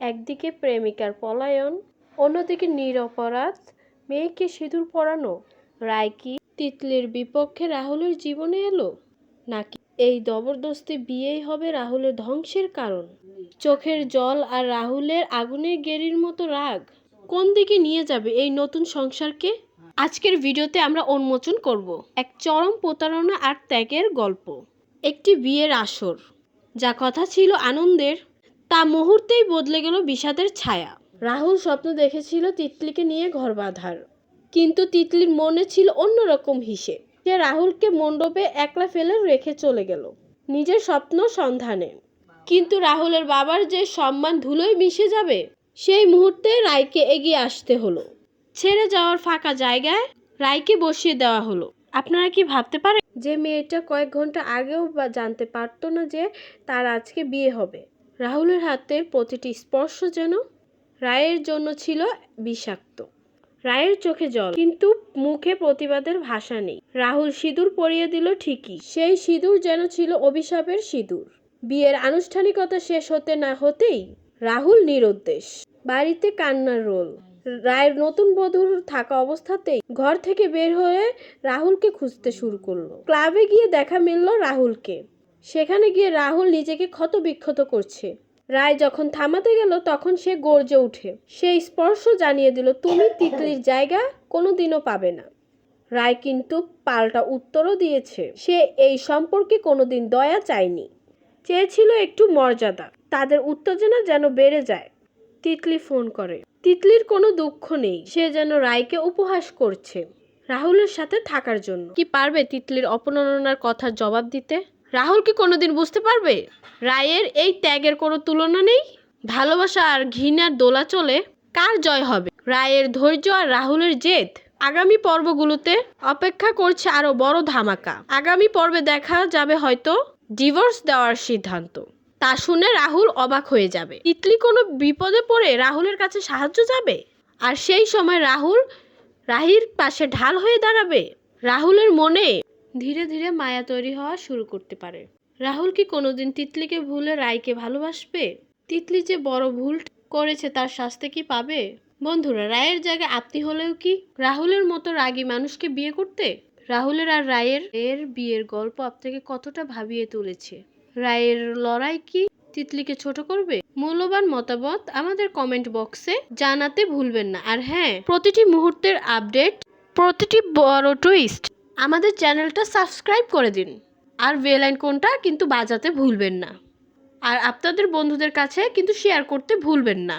একদিকে প্রেমিকার পলায়ন, অন্যদিকে নিরপরাধ মেয়েকে সিঁদুর পরানো। রায় কি তিতলির বিপক্ষে রাহুলের জীবনে এলো, নাকি এই জবরদস্তি বিয়েই হবে রাহুলের ধ্বংসের কারণ? চোখের জল আর রাহুলের আগুনের গেরির মতো রাগ কোন দিকে নিয়ে যাবে এই নতুন সংসারকে? আজকের ভিডিওতে আমরা উন্মোচন করব এক চরম প্রতারণা আর ত্যাগের গল্প। একটি বিয়ের আসর, যা কথা ছিল আনন্দের, তা মুহূর্তেই বদলে গেল বিষাদের ছায়া। রাহুল স্বপ্ন দেখেছিল তিতলিকে নিয়ে ঘর বাঁধার, কিন্তু তিতলির মনে ছিল অন্যরকম হিসেব। সে রাহুলকে মণ্ডপে একলা ফেলে রেখে চলে গেল নিজের স্বপ্ন সন্ধানে। কিন্তু রাহুলের বাবার যে সম্মান ধুলোয় মিশে যাবে, সেই মুহূর্তে রায়কে এগিয়ে আসতে হলো। ছেড়ে যাওয়ার ফাঁকা জায়গায় রায়কে বসিয়ে দেওয়া হলো। আপনারা কি ভাবতে পারেন যে মেয়েটা কয়েক ঘন্টা আগেও জানতে পারতো না যে তার আজকে বিয়ে হবে? রাহুলের হাতের প্রতিটি স্পর্শ যেন রায়ের জন্য ছিল বিষাক্ত। রায়ের চোখে জল, কিন্তু মুখে প্রতিবাদের ভাষা নেই। রাহুল সিঁদুর পরিয়ে দিল ঠিকই, সেই সিঁদুর যেন ছিল অভিশাপের সিঁদুর। বিয়ের আনুষ্ঠানিকতা শেষ হতে না হতেই রাহুল নিরুদ্দেশ। বাড়িতে কান্নার রোল। রায়ের নতুন বধূর থাকা অবস্থাতেই ঘর থেকে বের হয়ে রাহুলকে খুঁজতে শুরু করলো। ক্লাবে গিয়ে দেখা মিলল রাহুলকে। সেখানে গিয়ে রাহুল নিজেকে ক্ষতবিক্ষত করছে। রায় যখন থামাতে গেল তখন সে গর্জে উঠে, সেই স্পর্শ জানিয়ে দিল তুমি তিতলির জায়গা কোনোদিনও পাবে না। রায় কিন্তু পাল্টা উত্তরও দিয়েছে, সে এই সম্পর্কে কোনোদিন দয়া চায়নি, চেয়েছিল একটু মর্যাদা। তাদের উত্তেজনা যেন বেড়ে যায়। তিতলি ফোন করে। তিতলির কোনো দুঃখ নেই, সে যেন রায়কে উপহাস করছে রাহুলের সাথে থাকার জন্য। কি পারবে তিতলির অপমাননার কথার জবাব দিতে? রাহুল কি কোনোদিন বুঝতে পারবে রায়ের এই ত্যাগের কোনো তুলনা নেই? ভালোবাসা আর ঘৃণার দোলাচলে কার জয় হবে? রায়ের ধৈর্য আর রাহুলের জেদ? আগামী পর্বগুলোতে অপেক্ষা করছে আরো বড় ধামাকা। আগামী পর্বে দেখা যাবে হয়তো ডিভোর্স দেওয়ার সিদ্ধান্ত। তা শুনে রাহুল অবাক হয়ে যাবে। তিতলি কোনো বিপদে পড়ে রাহুলের কাছে সাহায্য যাবে, আর সেই সময় রাহুল রাহির পাশে ঢাল হয়ে দাঁড়াবে। রাহুলের মনে ধীরে ধীরে মায়া তৈরি হওয়া শুরু করতে পারে। রাহুল কি কোনোদিন তিতলিকে ভুলে রায়কে ভালোবাসবে? তিতলি যে বড় ভুল করেছে তার শাস্তি কি পাবে? বন্ধুরা, রায়ের জায়গায় আপনি হলেও কি রাহুলের মতো রাগী মানুষকে বিয়ে করতে? রাহুলের আর রায়ের বিয়ের গল্প আপনাকে কতটা ভাবিয়ে তুলেছে? রায়ের লড়াই কি তিতলিকে ছোট করবে? মূল্যবান মতামত আমাদের কমেন্ট বক্সে জানাতে ভুলবেন না। আর হ্যাঁ, প্রতিটি মুহূর্তের আপডেট, প্রতিটি বড় টুইস্ট আমাদের চ্যানেলটা সাবস্ক্রাইব করে দিন, আর বেল আইকনটা কিন্তু বাজাতে ভুলবেন না, আর আপনাদের বন্ধুদের কাছে কিন্তু শেয়ার করতে ভুলবেন না।